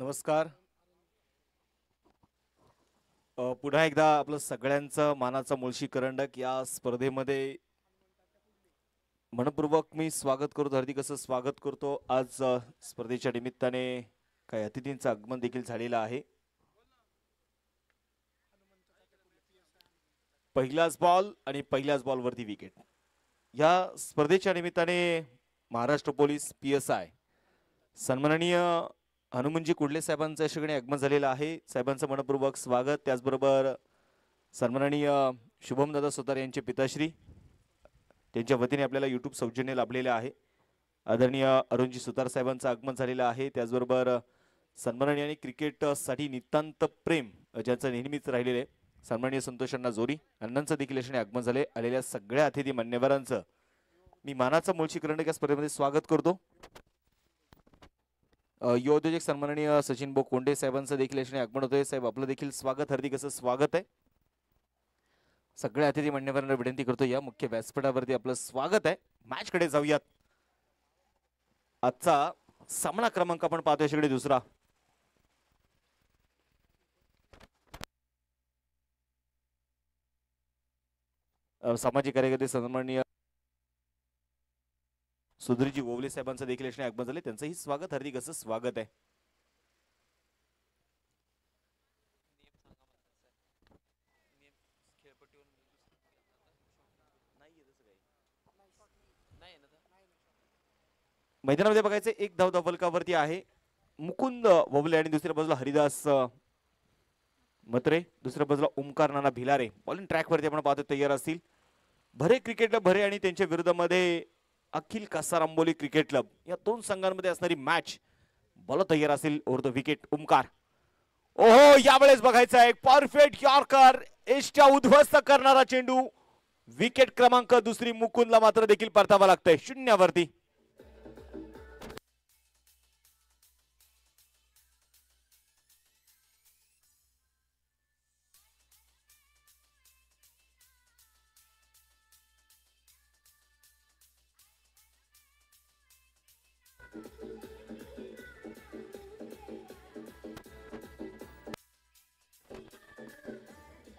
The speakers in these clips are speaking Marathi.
नमस्कार. पुन्हा एकदा आपलं सगळ्यांचं मानाचा मुळशी करंडक या स्पर्धेमध्ये मनपूर्वक मी स्वागत करतो. हार्दिक असं स्वागत करतो. आज स्पर्धेच्या निमित्ताने काही अतिथींचं आगमन देखील झालेलं आहे. पहिलाच बॉल आणि पहिल्याच बॉलवरती विकेट. या स्पर्धेच्या निमित्ताने महाराष्ट्र पोलीस PSI सन्माननीय हनुमंतजी कुडले साहेबांचं या ठिकाणी आगमन झालेलं आहे. साहेबांचं मनपूर्वक स्वागत. त्याचबरोबर सन्माननीय शुभमदादा सुतार यांचे पिताश्री त्यांच्या वतीने आपल्याला YouTube सौजन्य लाभलेलं आहे. आदरणीय अरुणजी सुतार साहेबांचं आगमन झालेलं आहे. त्याचबरोबर सन्माननीय आणि क्रिकेटसाठी नितांत प्रेम ज्यांचं नेहमीच राहिलेलं आहे सन्माननीय संतोषांना जोरी अण्णांचं देखील या ठिकाणी आगमन झाले. आलेल्या सगळ्या अतिथी मान्यवरांचं मी मानाचा मुळशी करंडक या स्पर्धेमध्ये स्वागत करतो. युवोद्योजक सन्माननीय सचिन भाऊ कोंडे साहेबांचं देखील या ठिकाणी आगमन होतंय. साहेब आपलं देखील स्वागत, हार्दिक असं स्वागत आहे. सगळ्या अतिथी मान्यवरांना विनंती करतो या मुख्य व्यासपीठावरती आपलं स्वागत आहे. मॅच कडे जाऊयात. आजचा सामना क्रमांक आपण पाहतोय शेकडे दुसरा. सामाजिक कार्यकर्ते सन्माननीय सुधीरजी ओवले साहेबांचं देखील या ठिकाणी आगमन झाले. त्यांचंही स्वागत, हार्दिक असं स्वागत आहे. मैदानामध्ये बघायचं एक धाव फलकावरती आहे मुकुंद ववले आणि दुसऱ्या बाजूला हरिदास मत्रे, दुसऱ्या बाजूला ओमकार नाना भिलारे. बॉलिंग ट्रॅक वरती आपण पाहतो तयार असतील. भरे क्रिकेट क्लब भरे आणि त्यांच्या विरोधामध्ये अखिल कासार आंबोली क्रिकेट क्लब या दोन संघांमध्ये असणारी मॅच. बॉल तयार असेल ओव्हर द विकेट ओमकार. ओहो, यावेळेस बघायचा एक परफेक्ट यॉर्कर, एष्ट्या उद्ध्वस्त करणारा चेंडू. विकेट क्रमांक दुसरी मुकुंदला मात्र देखील परतावा लागतंय शून्यावरती.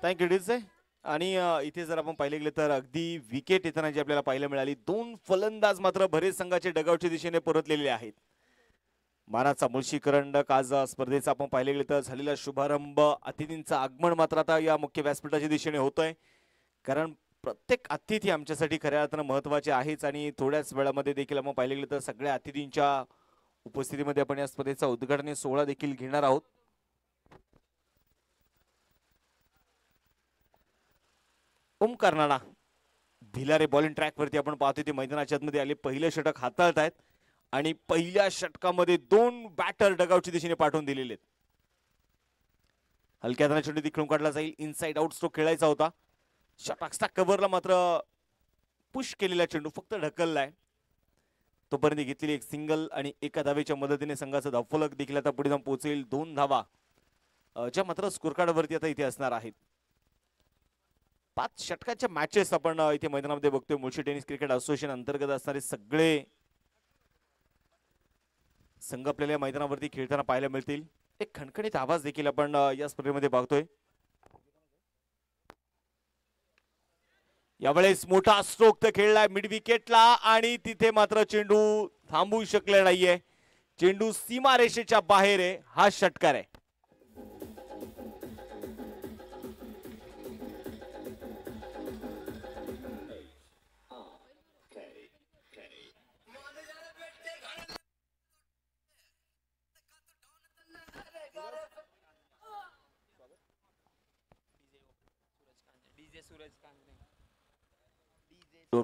Thank you DJ. आणि इथे जर आपण पाहिले गेले तर अगदी विकेट येताना जी आपल्याला पाहायला मिळाली, दोन फलंदाज मात्र भरे संघाचे डगआउटच्या दिशेने परतलेले आहेत. मानाचा मुळशी करंडक आज स्पर्धेचा आपण पाहिले गेले तर झालेला शुभारंभ, अतिथींचं आगमन मात्र आता या मुख्य व्यासपीठाच्या दिशेने होतंय. कारण प्रत्येक अतिथी आमच्यासाठी खऱ्या अर्थानं महत्वाचे आहेच. आणि थोड्याच वेळामध्ये देखील आपण पाहिले गेले तर सगळ्या अतिथींच्या उपस्थितीमध्ये आपण या स्पर्धेचा उद्घाटन सोहळा देखील घेणार आहोत. ओमकार नाना भिलारे बॉलिंग ट्रॅक वरती आपण पाहतोय ते मैदानाच्या आतमध्ये आले. पहिलं षटक हाताळतायत आणि पहिल्या षटकामध्ये दोन बॅटर डगआउटच्या दिशेने पाठवून दिलेले आहेत. हलक्या हाताने चेंडू खेळून काढला जाईल. इनसाइड आउट स्ट्रोक खेळायचा होता. षटकच्या कव्हरला मात्र पुश केलेला चेंडू फक्त ढकललाय. तोपर्यंत घेतलेली एक सिंगल आणि एका धावेच्या मदतीने संघाचा धावफलक देखील आता पुढे जाऊन पोहोचेल 2 धावा ज्या मात्र स्कोर कार्ड वरती आता इथे असणार आहेत. 5 षटकांच्या मॅचेस आपण इथे मैदानामध्ये बघतोय. मुळशी टेनिस क्रिकेट असोसिएशन अंतर्गत असणारे सगळे संघ आपल्याला मैदानावरती खेळताना पाहायला मिळतील. एक खणखणीत आवाज देखील आपण या स्पर्धेमध्ये बघतोय. यावेळेस मोठा स्ट्रोक तर खेळलाय मिड विकेटला आणि तिथे मात्र चेंडू थांबू शकले नाहीये. चेंडू सीमारेषेच्या बाहेर आहे. हा षटकार आहे.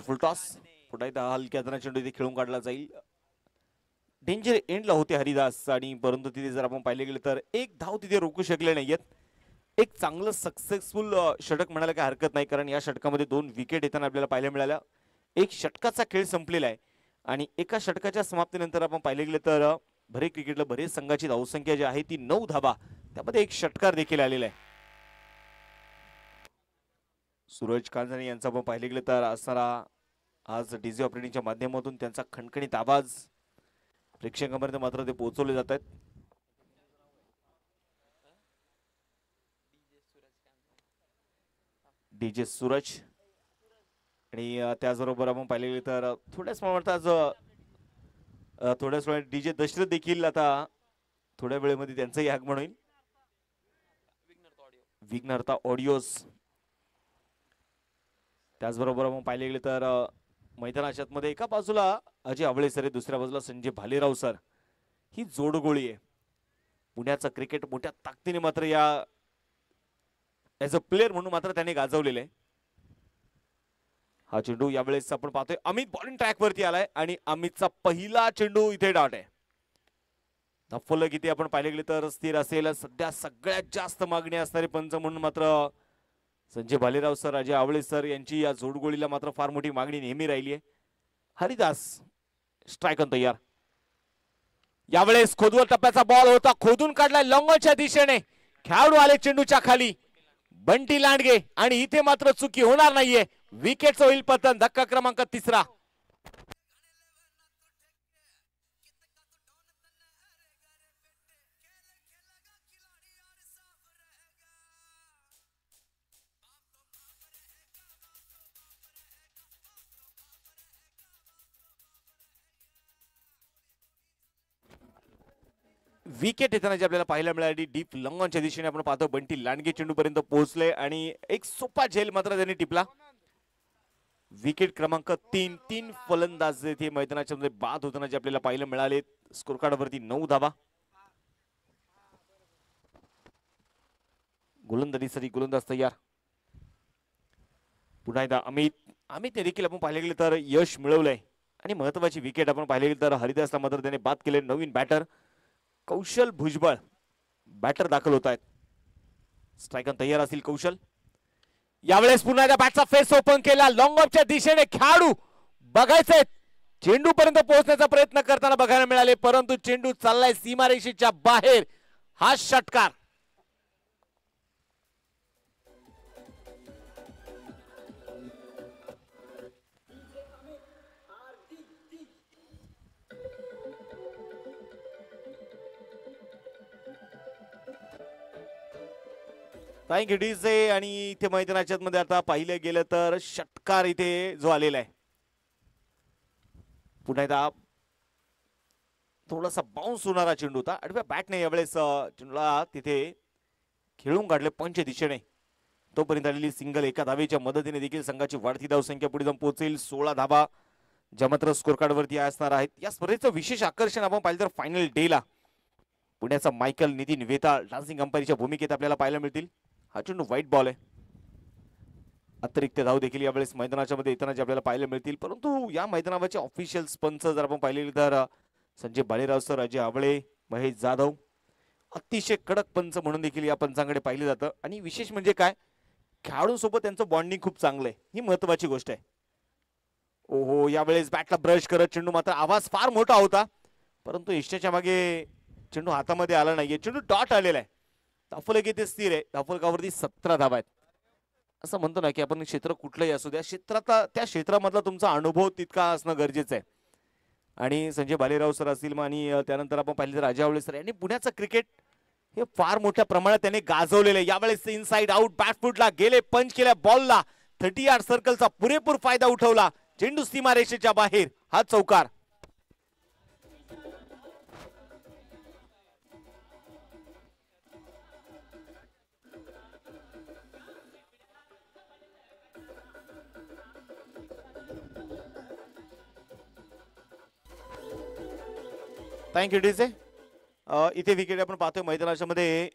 फुल टॉस पुन्हा एकदा हलक्या हाताने चेंडू इथे खेळून काढला जाईल. डेंजर एंडला होते हरिदास आणि परंतु तिथे जर आपण पाहिले गेले तर एक धाव तिथे रोखू शकले नाहीयेत. एक चांगलं सक्सेसफुल षटक म्हणायला काही हरकत नाही. कारण या षटकामध्ये 2 विकेट येताना आपल्याला पाहायला मिळाल्या. एक षटकाचा खेळ संपलेला आहे आणि एका षटकाच्या समाप्तीनंतर आपण पाहिले गेले तर भरे क्रिकेटला भरे संघाची धावसंख्या जी आहे ती 9 धावा, त्यामध्ये एक षटकार देखील आलेला आहे. सूरज कांजणे यांचा आपण पाहिले गेले तर असणारा आज डीजे ऑपरेटिंगच्या माध्यमातून त्यांचा खणखणीत आवाज प्रेक्षकांपर्यंत मात्र ते पोहोचवले जात आहेत. डीजे सूरज आणि त्याचबरोबर आपण पाहिले तर थोड्याच प्रमाणात आज थोड्याच वेळात डीजे दशरथ देखील आता थोड्या वेळेमध्ये त्यांचंही आगमन होईल. विघ्नहर्ता ऑडिओज. त्याचबरोबर आपण पाहिले गेले तर मैदानाच्या मध्ये एका बाजूला अजय आवळे सर, दुसऱ्या बाजूला संजय भालेराव सर. ही जोडगोळी आहे. पुण्याचं क्रिकेट मोठ्या ताकदीने मात्र या ऍज अ प्लेअर म्हणून मात्र त्याने गाजवलेलं आहे. हा चेंडू यावेळेस आपण पाहतोय अमित बॉलिंग ट्रॅक वरती आलाय आणि अमितचा पहिला चेंडू इथे डॉट आहे. फलक इथे आपण पाहिले गेले तर स्थिर असेल. सध्या सगळ्यात जास्त मागणी असणारे पंच म्हणून मात्र संजय भालेराव सर, अजय आवळे सर यांची या जोडगोळीला मात्र फार मोठी मागणी नेहमी राहिली आहे. हरिदास स्ट्रायकन तयार. यावेळेस खोदवर टप्प्याचा बॉल होता, खोदून काढलाय लॉंगॉनच्या दिशेने. खेळाडू आले चेंडूच्या खाली, बंटी लांडगे आणि इथे मात्र चुकी होणार नाहीये. विकेटचं होईल पतन. धक्का क्रमांक 3. विकेट येताना जे आपल्याला पाहायला मिळाली डीप लॉंगॉनच्या दिशेने आपण पाहतो बंटी लांडगे चेंडू पर्यंत पोहोचले आणि एक सोपा झेल मात्र त्यांनी टिपला. विकेट क्रमांक 3. फलंदाज येथे मैदानाच्या मध्ये बाद होताना जे आपल्याला पाहायला मिळाले. स्कोर कार्ड वरती 9 धावा. गोलंदाजीसाठी गोलंदाज तयार. पुन्हा एकदा अमितने देखील आपण पाहिले गेले तर यश मिळवलंय आणि महत्वाची विकेट आपण पाहिले गेले तर हरिदासला मात्र त्याने बाद केले. नवीन बॅटर कौशल भुजबळ बॅटर दाखल होत आहेत. स्ट्रायकर तयार असतील कौशल. यावेळेस पुन्हा एकदा बॅटचा फेस ओपन केला. लॉंग ऑफच्या दिशेने खेळाडू बघायचंय चेंडू पर्यंत पोहोचण्याचा प्रयत्न करताना बघायला मिळाले, परंतु चेंडू चाललाय सीमारेषेच्या बाहेर. हा षटकार. Thank you DJ. आणि इथे मैदानाच्या मध्ये आता पाहिलं गेलं तर षटकार इथे जो आलेला आहे. पुन्हा एकदा थोडासा बाउन्स होणारा चेंडू होता. आडव्या बॅटने यावेळेस चेंडूला तिथे खेळून काढले पंच दिशेने. तोपर्यंत आलेली सिंगल एका धावेच्या मदतीने देखील संघाची वाढती धावसंख्या पुढे जाऊन पोहोचेल 16 धावा ज्या मात्र स्कोर कार्ड वरती असणार आहेत. या स्पर्धेचं विशेष आकर्षण आपण पाहिलं तर फायनल डेला पुण्याचा मायकल नितीन वेताळ डान्सिंग अंपायरच्या भूमिकेत आपल्याला पाहायला मिळतील. हा चेंडू व्हाईट बॉल आहे. अतिरिक्त धाव देखील यावेळेस मैदानाच्या मध्ये येताना जे आपल्याला पाहायला मिळतील, परंतु या मैदानावरचे ऑफिशियल पंच जर आपण पाहिले तर संजय भालेराव सर, अजय आवळे, महेश जाधव अतिशय कडक पंच म्हणून देखील या पंचांकडे पाहिले जातं. आणि विशेष म्हणजे काय, खेळाडूंसोबत त्यांचं बॉन्डिंग खूप चांगलं आहे, ही महत्वाची गोष्ट आहे. ओहो, यावेळेस बॅटला ब्रश करत चेंडू मात्र आवाज फार मोठा होता, परंतु इष्टाच्या मागे चेंडू हातामध्ये आला नाहीये. चेंडू डॉट आलेला आहे. धावफलक इथे स्थिर आहे. धावफलकावरती 17 धावा आहेत. असं म्हणतो ना की आपण क्षेत्र कुठलंही असू द्या, क्षेत्रात त्या क्षेत्रामधला तुमचा अनुभव तितका असणं गरजेचं आहे. आणि संजय भालेराव सर असतील आणि त्यानंतर आपण पाहिलं तर अजय आवळे सर यांनी पुण्याचं क्रिकेट हे फार मोठ्या प्रमाणात त्याने गाजवलेलं आहे. यावेळेस इनसाइड आउट बॅटफुटला गेले, पंच केल्या बॉलला 30 यार्ड सर्कलचा पुरेपूर फायदा उठवला. चेंडू सीमारेषेच्या बाहेर. हा चौकार. Thank you DJ. इथे विकेट आपण पाहतोय मैदानाच्या मध्ये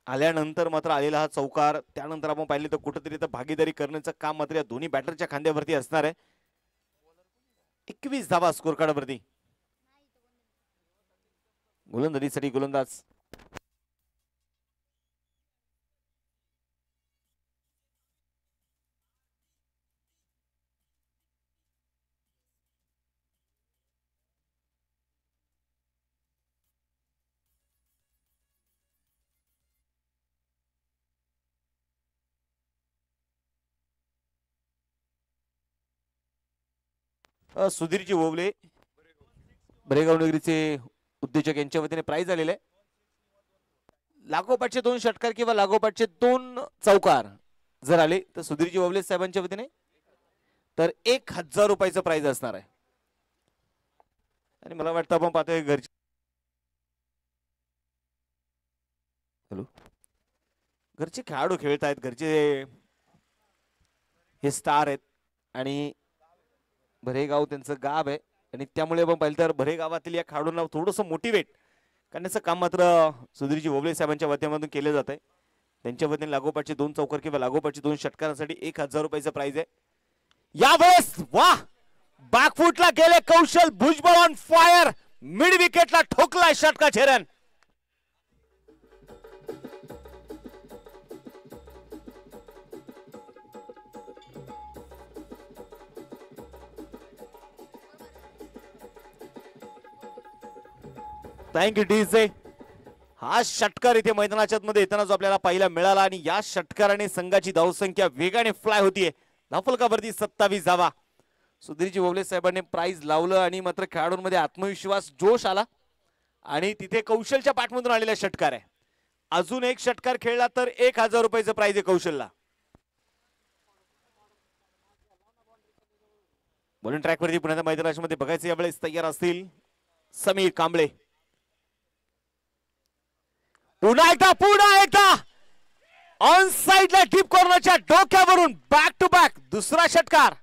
आल्यानंतर मात्र आलेला हा चौकार. त्यानंतर आपण पाहिले तर कुठेतरी तर भागीदारी करण्याचं काम मात्र या दोन्ही बॅटरच्या खांद्यावरती असणार आहे. 21 धावा स्कोर कार्ड वरती. गोलंदाजीसाठी गोलंदाज सुधीरजी ओवले बरेगाव नगरीचे उद्योजक यांच्या वतीने प्राइज आलेले आहे. लागोपाठचे 2 षटकार किंवा लागोपाठचे 2 चौकार जर आले तर सुधीरजी ओवले साहेबांच्या वतीने तर 1000 रुपयाचं प्राइज असणार आहे. आणि मला वाटतं आपण पाहतोय घरचे घरचे खेळाडू खेळत आहेत, घरचे हे स्टार आहेत आणि भरेगाव त्यांचं गाव आहे आणि त्यामुळे आपण पाहिलं तर भरेगावातील या खेळाडूंना थोडंसं मोटिवेट करण्याचं काम मात्र सुधीरजी ओवले साहेबांच्या वतीमधून केलं जात आहे. त्यांच्या वतीने लागोपाठचे 2 चौकार किंवा लागोपाठचे 2 षटकारांसाठी 1000 रुपयाचं प्राइज आहे. यावेळेस वाह, बॅकफुटला गेले Kaushal, Bhujbal on fire, mid विकेटला ठोकलाय षटकाचे रन. Thank you DJ. हा षटकार इथे मैदानाच्या मध्ये येताना जो आपल्याला पाहायला मिळाला आणि या षटकाराने संघाची धावसंख्या वेगाने फ्लाय होतीये. धावफलकावरती 27 धावा. सुधीरजी ओवले साहेबांनी प्राइज लावलं आणि मात्र खेळाडूंमध्ये आत्मविश्वास, जोश आला आणि तिथे कौशलच्या पाठमधून आलेला षटकार आहे. अजून एक षटकार खेळला तर 1000 रुपयाचं प्राइज आहे कौशलला. बॉलिंग ट्रॅकवरती पुण्याच्या मैदानाच्या मध्ये बघायचं यावेळेस तयार असतील समीर कांबळे. पुन्हा एकदा ऑन साइडला डीप कॉर्नरच्या डोक्यावरून बॅक टू बॅक दुसरा षटकार.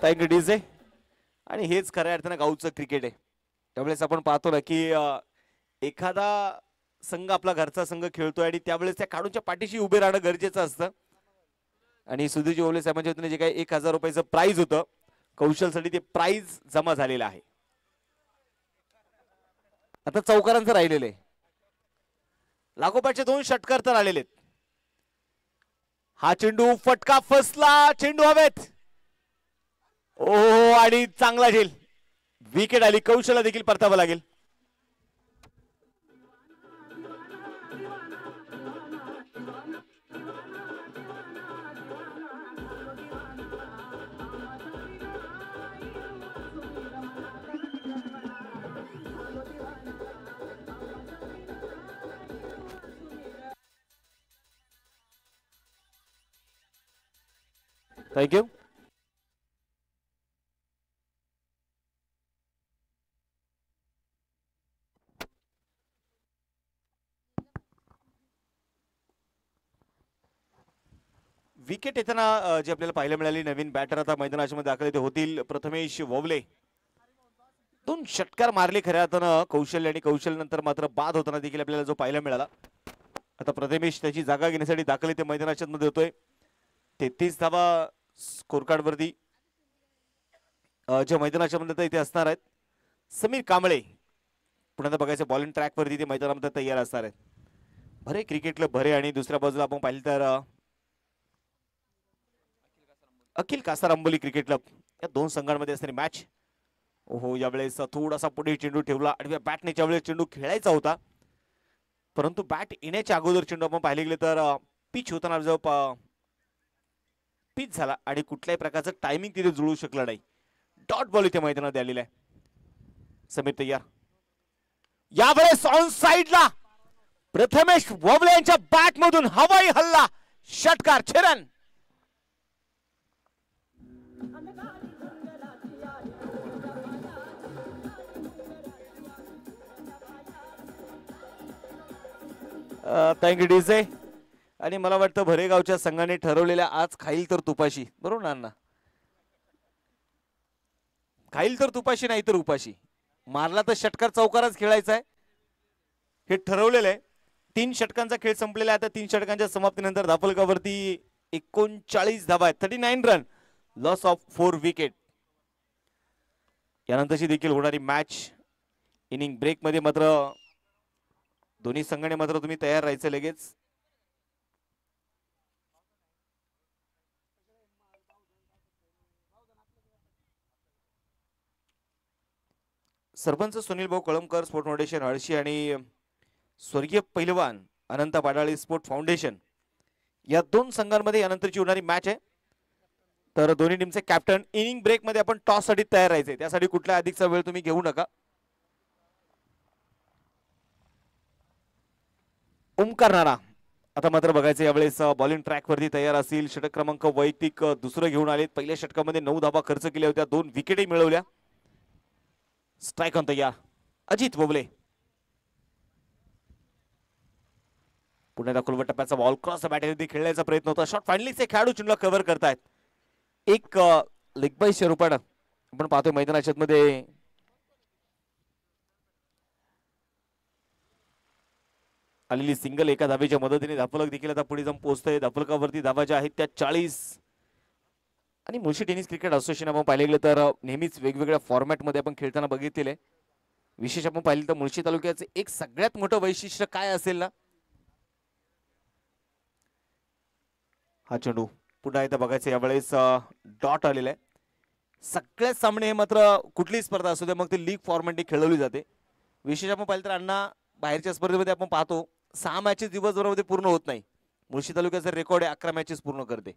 Thank you DJ. आणि हेच खऱ्या अर्थानं गावचं क्रिकेट आहे. त्यावेळेस आपण पाहतो ना की एखादा संघ आपला घरचा संघ खेळतोय आणि त्यावेळेस त्या खेळाडूंच्या पाठीशी उभे राहणं गरजेचं असतं. आणि सुधीरजी ओवले साहेबांच्या वतीने जे काही 1000 रुपयाचं प्राइज होतं कौशलसाठी ते प्राइज जमा झालेलं आहे. आता चौकारांचं राहिलेलं आहे. लागोपाठचे 2 षटकार तर आलेले आहेत. हा चेंडू फटका फसला, चेंडू हवेत. ओहो, आणि चांगला झेल, विकेट आली. कौशलला देखील परतावं लागेल. थँक्यू. विकेट येताना जे आपल्याला पाहायला मिळाली नवीन बॅटर आता मैदानाच्या मध्ये दाखल ते होतील प्रथमेश ववले. 2 षटकार मारले खऱ्या अर्थानं कौशल्य आणि कौशल नंतर मात्र बाद होताना देखील आपल्याला जो पाहायला मिळाला. आता प्रथमेश त्याची जागा घेण्यासाठी दाखल ते मैदानाच्या मध्ये होतोय. 33 धावा स्कोर कार्ड वरती जे मैदानाच्या मध्ये इथे असणार आहेत. समीर कांबळे पुन्हा बघायचं बॉलिंग ट्रॅक वरती ते मैदानामध्ये तयार असणार आहेत. भरे क्रिकेटला भरे. आणि दुसऱ्या बाजूला आपण पाहिलं तर अखिल कासार अंबोली क्रिकेट क्लब या 2 संघांमध्ये असणारी मॅच. ओहो, यावेळेस थोडासा पुढे चेंडू ठेवला आणि बॅटने ज्यावेळेस चेंडू खेळायचा होता परंतु बॅट येण्याच्या अगोदर चेंडू आपण पाहिले गेले तर पिच होताना जो पिच झाला आणि कुठल्याही प्रकारचं टायमिंग तिथे जुळू शकलं नाही. डॉट बॉल इथे मैदानात आलेला आहे. समीर तयार. यावेळेस ऑन साइडला प्रथमेश ववले यांच्या बॅट मधून हवाई हल्ला, षटकार, छेरन. Thank you DJ. आणि मला वाटतं भरेगावच्या संघाने ठरवलेल्या आज खाईल तर तुपाशी, बरोबर ना अण्णा? खाईल तर तुपाशी नाही तर उपाशी. मारला तर षटकार चौकाराच खेळायचा आहे हे ठरवलेलं आहे. 3 षटकांचा खेळ संपलेला आहे. आता 3 षटकांच्या समाप्तीनंतर धावफलकावरती 39 धावा आहेत. 39 रन, लॉस ऑफ 4 विकेट. यानंतरची देखील होणारी मॅच इनिंग ब्रेक मध्ये मात्र दोन्ही संघाने मात्र तुम्ही तयार राहायचं लगेच. सरपंच सुनील भाऊ कळमकर स्पोर्ट फाउंडेशन हळशी आणि स्वर्गीय पैलवान अनंता पाडाळी स्पोर्ट फाउंडेशन या 2 संघांमध्ये यानंतरची होणारी मॅच आहे. तर दोन्ही टीमचे कॅप्टन इनिंग ब्रेक मध्ये आपण टॉस साठी तयार राहायचे, त्यासाठी कुठला अधिकचा वेळ तुम्ही घेऊ नका. ओमकार राणा आता मात्र बघायचं यावेळेस बॉलिंग ट्रॅक वरती तयार असतील. षटक क्रमांक वैयक्तिक दुसरं घेऊन आले. पहिल्या षटकामध्ये 9 धावा खर्च केल्या होत्या, 2 विकेटही मिळवल्या. स्ट्राईक ऑन तयार अजित बोबले. पुन्हा दाखल टप्प्याचा बॉल क्रॉस बॅटरी खेळण्याचा प्रयत्न होता. शॉट फायनली खेळाडू चेंडूला कव्हर करतायत. एक लेग बाय स्वरूपात आपण पाहतोय मैदानाच्या मध्ये आलेली सिंगल एका धावेच्या मदतीने धाफलक देखील आता पुढे जाऊन पोहोचतोय. धाफलकावरती धावा ज्या आहेत त्या 40. आणि मुळशी टेनिस क्रिकेट असोसिएशन आपण पाहिले गेलं तर नेहमीच वेगवेगळ्या फॉर्मॅट मध्ये आपण खेळताना बघितलेले. विशेष आपण पाहिलं तर मुळशी तालुक्याचे एक सगळ्यात मोठं वैशिष्ट्य काय असेल ना, हा चेंडू पुन्हा एकदा बघायचं यावेळेस डॉट आलेला आहे. सगळ्यात सामने हे मात्र कुठलीही स्पर्धा असू दे मग ते लीग फॉर्मॅटने खेळवली जाते. विशेष आपण पाहिलं तर अण्णा बाहेरच्या स्पर्धेमध्ये आपण पाहतो 6 मॅचेस दिवसभरामध्ये पूर्ण होत नाही. मुळशी तालुक्याचा रेकॉर्ड आहे 11 मॅचेस पूर्ण करते.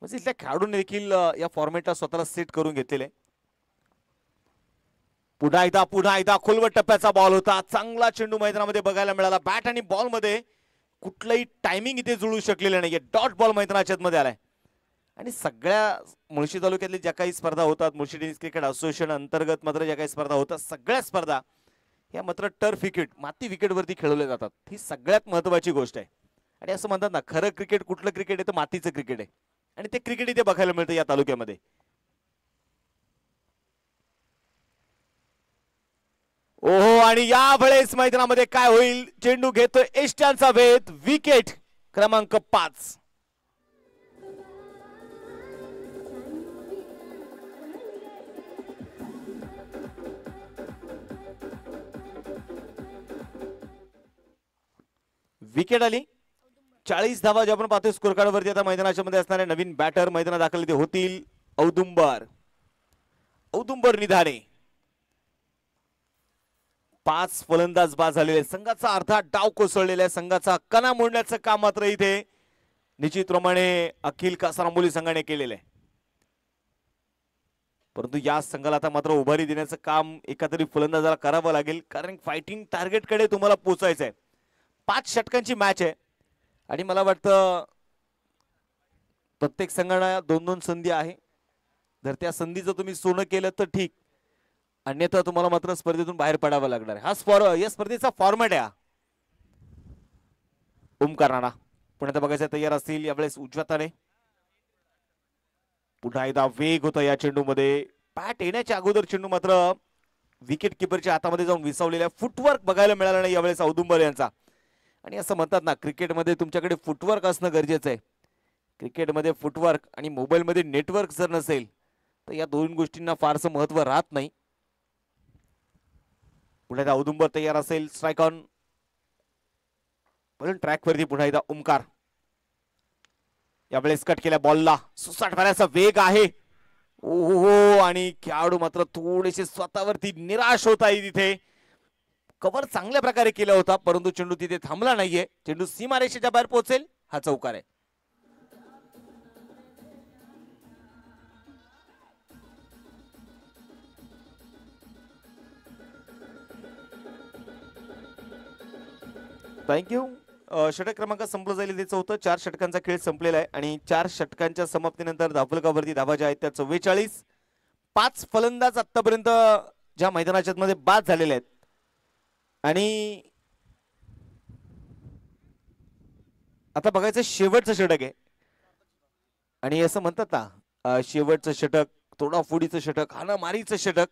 म्हणजे इथल्या खेळाडूंनी देखील या फॉर्मॅटला स्वतःला सेट करून घेतलेले. पुन्हा एकदा खोलवर टप्प्याचा बॉल होता. चांगला चेंडू मैदानामध्ये बघायला मिळाला. बॅट आणि बॉल मध्ये कुठलंही टायमिंग इथे जुळू शकलेलं नाहीये. डॉट बॉल मैदानाच्या मध्ये आलाय. आणि सगळ्या मुळशी तालुक्यातली ज्या काही स्पर्धा होतात, मुळशी टेनिस क्रिकेट असोसिएशन अंतर्गत मात्र ज्या काही स्पर्धा होतात, सगळ्या स्पर्धा या मात्र टर्फ विकेट माती विकेट वरती खेळवल्या जातात. ही सगळ्यात महत्वाची गोष्ट आहे. आणि असं म्हणतात ना, खरं क्रिकेट कुठलं क्रिकेट आहे तर मातीचं क्रिकेट आहे. आणि ते क्रिकेट इथे बघायला मिळतं या तालुक्यामध्ये. ओहो, आणि यावेळेस मैदानामध्ये काय होईल? चेंडू घेतोय एष्ट्यांचा वेध. विकेट क्रमांक 5. विकेट आली. 40 धावा जे आपण पाहतोय स्कोर कार्ड वरती. आता मैदानाच्या मध्ये असणारे नवीन बॅटर मैदानात दाखल ते होतील. औदुंबर निधाणे. 5 फलंदाज बाद झालेले. संघाचा अर्धा डाव कोसळलेला आहे. संघाचा कणा मोडण्याचं काम मात्र इथे निश्चितप्रमाणे अखिल कासारांबोली संघाने केलेलं आहे. परंतु या संघाला आता मात्र उभारी देण्याचं काम एका तरी फलंदाजाला करावं लागेल, कारण फायटिंग टार्गेट कडे तुम्हाला पोहोचायचं आहे. 5 षटकांची मॅच आहे आणि मला वाटतं प्रत्येक संघाला 2-2 संधी आहे. जर त्या संधीचं तुम्ही सोनं केलं तर ठीक, अन्यथा तुम्हाला मात्र स्पर्धेतून बाहेर पडावं लागणार आहे. या स्पर्धेचा फॉर्मॅट आहे. ओमकार राणा पुन्हा बघायचं तयार असतील. यावेळेस उजव्याताने पुन्हा एकदा वेग होता या चेंडूमध्ये. बॅट येण्याच्या अगोदर चेंडू मात्र विकेट किपरच्या हातामध्ये जाऊन विसावलेला. फुटवर्क बघायला मिळाला नाही यावेळेस औदुंबर यांचा. आणि असं म्हणतात ना, क्रिकेटमध्ये तुमच्याकडे फुटवर्क असणं गरजेचं आहे. क्रिकेटमध्ये फुटवर्क आणि मोबाईलमध्ये नेटवर्क जर नसेल तर या दोन गोष्टींना फारसं महत्व राहत नाही. पुन्हा एकदा औदुंबर तयार असेल. स्ट्राईक ऑन ट्रॅक वरती पुन्हा एकदा ओमकार. यावेळेस कट केल्या बॉलला सुसाट मारण्याचा वेग आहे. ओहो, आणि खेळाडू मात्र थोडेसे स्वतःवरती निराश होत आहे. तिथे कव्हर चांगल्या प्रकारे केला होता, परंतु चेंडू तिथे थांबला नाहीये. चेंडू सीमारेषेच्या बाहेर पोहोचेल हा चौकार आहे. थँक्यू. षटक क्रमांक संपलं जाईल ते चौथं. 4 षटकांचा खेळ संपलेला आहे आणि 4 षटकांच्या समाप्तीनंतर धावफलकावरती धावा ज्या आहेत त्या 44. 5 फलंदाज आतापर्यंत ज्या मैदानाच्या मध्ये बाद झालेले आहेत आणि आता बघायचं शेवटचं षटक आहे. आणि असं म्हणतात ना, शेवटचं षटक, तोडाफोडीचं षटक, हाणामारीचं षटक.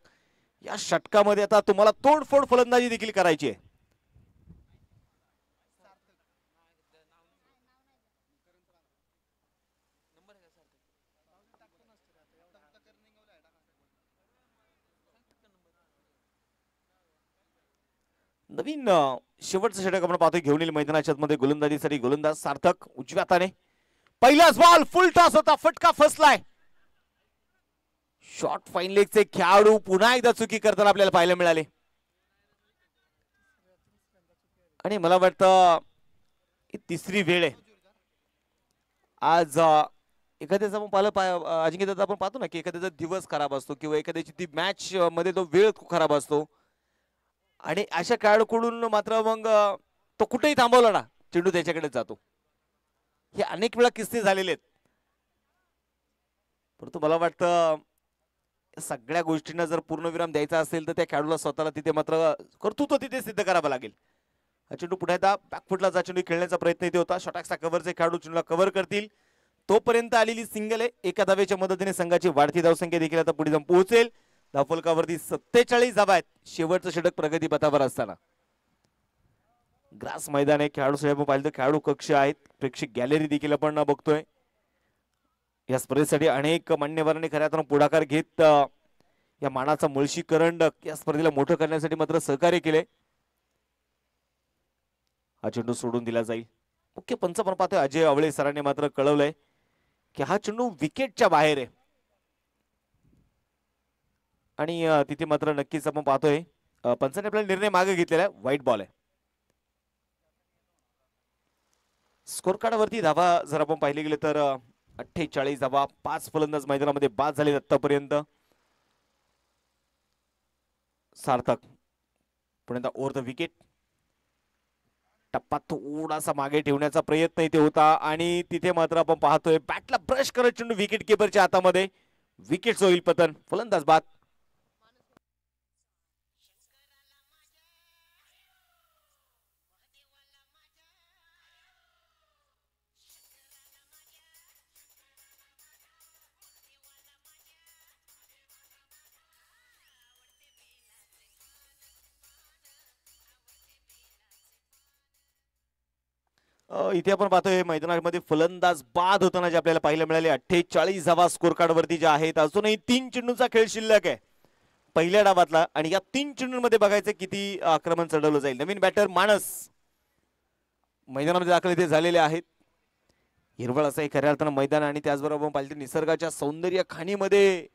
या षटकामध्ये आता तुम्हाला तोडफोड फलंदाजी देखील करायची आहे. नवीन शेवटचं षटक आपण पाहतोय घेऊन येईल मैदानाच्या मध्ये. गोलंदाजीसाठी गोलंदाज सार्थक उजव्या हाताने. पहिलाच बॉल फुल टॉस होता, फटका फसलाय. शॉर्ट फाईन लेगचे खेळाडू पुन्हा एकदा चुकी करताना आपल्याला पाहायला मिळाले. आणि मला वाटतं ही तिसरी वेळ आहे आज एखाद्याचा आपण अजिंक्य दादा आपण पाहतो ना की एखाद्याचा दिवस खराब असतो किंवा एखाद्याची ती मॅच मध्ये तो वेळ खूप खराब असतो आणि अशा खेळाडूकडून मात्र मग तो कुठेही थांबवला ना चेंडू त्याच्याकडे जातो. हे अनेक वेळा किस्से झालेले आहेत. परंतु मला वाटतं सगळ्या गोष्टींना जर पूर्णविराम द्यायचा असेल तर त्या खेळाडूला स्वतःला तिथे मात्र कर्तृत्व तिथे सिद्ध करावं लागेल. हा चेंडू पुढे येता बॅकफुटला जा चेंडू खेळण्याचा प्रयत्न इथे होता. शॉटॅक्सचा कव्हरचे खेळाडू चेंडूला कव्हर करतील. तोपर्यंत आलेली सिंगल आहे. एका धावेच्या मदतीने संघाची वाढती धावसंख्या देखील आता पुढे जाऊन पोहोचेल. धावफलकावरती 47 धावा आहेत शेवटचं षटक प्रगतीपथावर असताना. ग्रास मैदान आहे. खेळाडू साहेब पाहिलं तर खेळाडू कक्ष आहेत. प्रेक्षक गॅलरी देखील आपण बघतोय. या स्पर्धेसाठी अनेक मान्यवरांनी खऱ्या अर्थानं पुढाकार घेत या मानाचा मुळशी करंडक या स्पर्धेला मोठं करण्यासाठी मात्र सहकार्य केले. हा चेंडू सोडून दिला जाईल. मुख्य पंच पण पाहतोय अजय आवळे सरांनी मात्र कळवलंय की हा चेंडू विकेटच्या बाहेर आहे आणि तिथे मात्र नक्कीच आपण पाहतोय पंचाने आपला निर्णय मागे घेतलेला आहे. व्हाईट बॉल आहे. स्कोर कार्डवरती धावा जर आपण पाहिले गेले तर 48 धावा. 5 फलंदाज मैदानामध्ये बाद झाले आतापर्यंत. सार्थक पुन्हा ओव्हर द विकेट. टप्पा थोडासा मागे ठेवण्याचा प्रयत्न इथे होता आणि तिथे मात्र आपण पाहतोय बॅटला ब्रश करत चेंडू विकेट किपरच्या हातामध्ये. विकेट होईल पतन. फलंदाज बाद. इथे आपण पाहतोय मैदानामध्ये फलंदाज बाद होताना जे आपल्याला पाहायला मिळाले. 48 धावा स्कोर कार्ड वरती ज्या आहेत. अजूनही 3 चेंडूंचा खेळ शिल्लक आहे पहिल्या डावातला आणि या 3 चेंडूंमध्ये बघायचं किती आक्रमण चढवलं जाईल. नवीन बॅटर मानस मैदानामध्ये दाखल इथे झालेले आहेत. हिरवळ असं एक खऱ्या अर्थानं मैदान आणि त्याचबरोबर पाहिजे निसर्गाच्या सौंदर्य खाणीमध्ये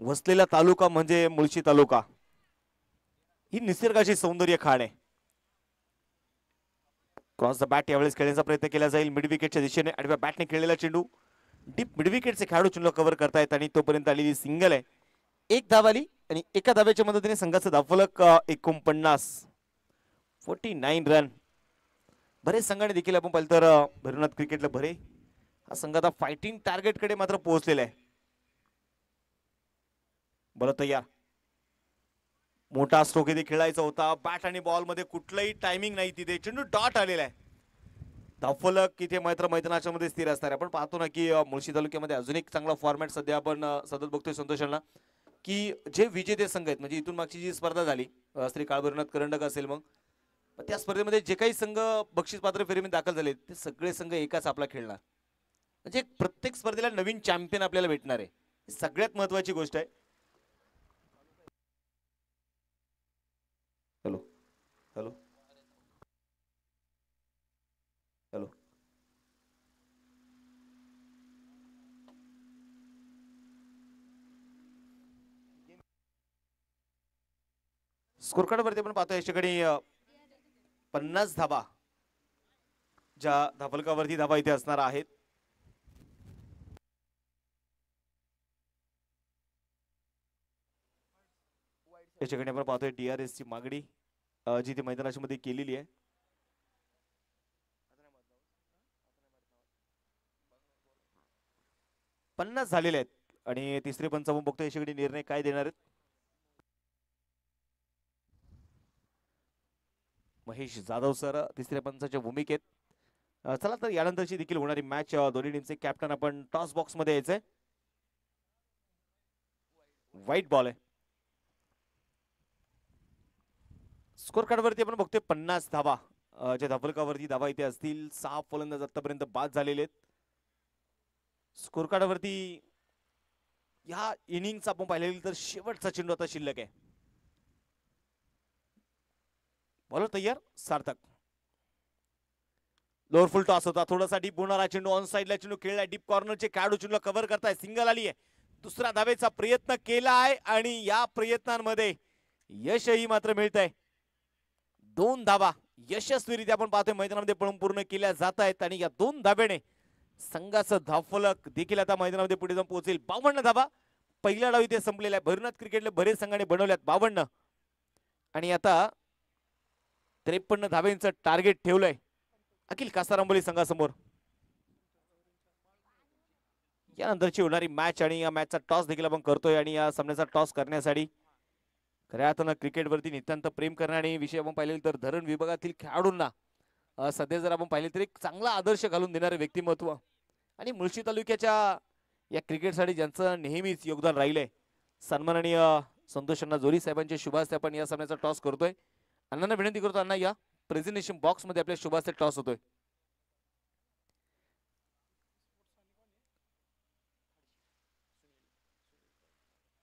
वसलेला तालुका म्हणजे मुळशी तालुका. ही निसर्गाची सौंदर्य खाण आहे. क्रॉस द बॅट यावेळेस खेळण्याचा प्रयत्न केला जाईल. मिड विकेटच्या दिशेने आडव्या बॅटने खेळलेला चेंडू डीप मिड विकेटचे खेळाडू चेंडू कव्हर करतायत आणि तोपर्यंत आलेली सिंगल आहे. एक धाव आली आणि एका धाव्याच्या मदतीने संघाचं धावफलक 49 रन. बरेच संघाने देखील आपण पाहिलं तर भैरवनाथ क्रिकेटला भरे हा संघ आता फायटिंग टार्गेट कडे मात्र पोहोचलेला आहे. बरं तयार. मोठा स्ट्रोक इथे खेळायचा होता. बॅट आणि बॉल मध्ये कुठलंही टायमिंग नाही. तिथे चेंडू डॉट आलेला आहे. धावफलक इथे मात्र मैदानाच्या मध्ये स्थिर असणार. आपण पाहतो ना की मुळशी तालुक्यामध्ये अजून एक चांगला फॉर्मॅट सध्या आपण सतत बघतोय संतोषांना की जे विजेते संघ आहेत म्हणजे इथून मागची जी स्पर्धा झाली श्री काळभैरवनाथ करंडक असेल मग त्या स्पर्धेमध्ये जे काही संघ बक्षीस पात्र फेरीमध्ये दाखल झाले ते सगळे संघ एकाच आपला खेळणार. म्हणजे प्रत्येक स्पर्धेला नवीन चॅम्पियन आपल्याला भेटणार आहे. सगळ्यात महत्वाची गोष्ट आहे. Hello hello hello. Score card वरती आपण पाहतो याच्याकडे 50 धावा ज्या धावफलकावरती धावा इथे असणार आहेत. याच्याकडे आपण पाहतोय DRS ची मागणी जी ती मैदानाच्या मध्ये केलेली आहे. पन्नास झालेले आहेत आणि तिसरे पंच आपण बघतोय याच्याकडे निर्णय काय देणार आहेत. महेश जाधव सर तिसऱ्या पंचाच्या भूमिकेत. चला तर यानंतरची देखील होणारी मॅच दोन्ही टीमचे कॅप्टन आपण टॉस बॉक्स मध्ये यायचंय. व्हाईट बॉल आहे. स्कोर कार्ड वरती आपण बघतोय 50 धावा ज्या धावफलकावरती धावा इथे असतील. 6 फलंदाज आतापर्यंत बाद झालेले आहेत. स्कोर कार्ड वरती या इनिंगचा आपण पाहिलेली तर शेवटचा चेंडू आता शिल्लक आहे. बॉलर तयार. सार्थक. लोअर फुल टॉस होता. थोडासा डीप होणारा चेंडू ऑन साइडला चेंडू खेळलाय. डीप कॉर्नरचे खेळाडू चेंडूला कव्हर करताय. सिंगल आली आहे. दुसऱ्या धावेचा प्रयत्न केला आहे आणि या प्रयत्नांमध्ये यशही मात्र मिळतंय. 2 धावा यशस्वीरित्या आपण पाहतोय मैदानामध्ये पळून पूर्ण केल्या जात आहेत आणि या 2 धाब्याने संघाचं धावफलक देखील आता मैदानामध्ये पुढे जाऊन पोहोचेल. 52 धावा पहिला डाव इथे संपलेला आहे. भैरवनाथ क्रिकेटला बरेच संघाने बनवल्यात 52 आणि आता 53 धाब्यांचं टार्गेट ठेवलंय अखिल कासारांबोली संघासमोर. यानंतरची होणारी मॅच आणि या मॅचचा टॉस देखील आपण करतोय आणि या सामन्याचा टॉस करण्यासाठी खऱ्या अर्थानं क्रिकेटवरती नितांत प्रेम करणारे विषय आपण पाहिले तर धरण विभागातील खेळाडूंना सध्या जर आपण पाहिले तर एक चांगला आदर्श घालून देणारे व्यक्तिमत्व आणि मुळशी तालुक्याच्या या क्रिकेटसाठी ज्यांचं नेहमीच योगदान राहिलंय सन्माननीय संतोष अण्णा जोरी साहेबांचे शुभास्ते आपण या सामन्याचा टॉस करतोय. अण्णांना विनंती करतो, अण्णा या प्रेझेंटेशन बॉक्स मध्ये आपल्या शुभास्ते टॉस होतोय.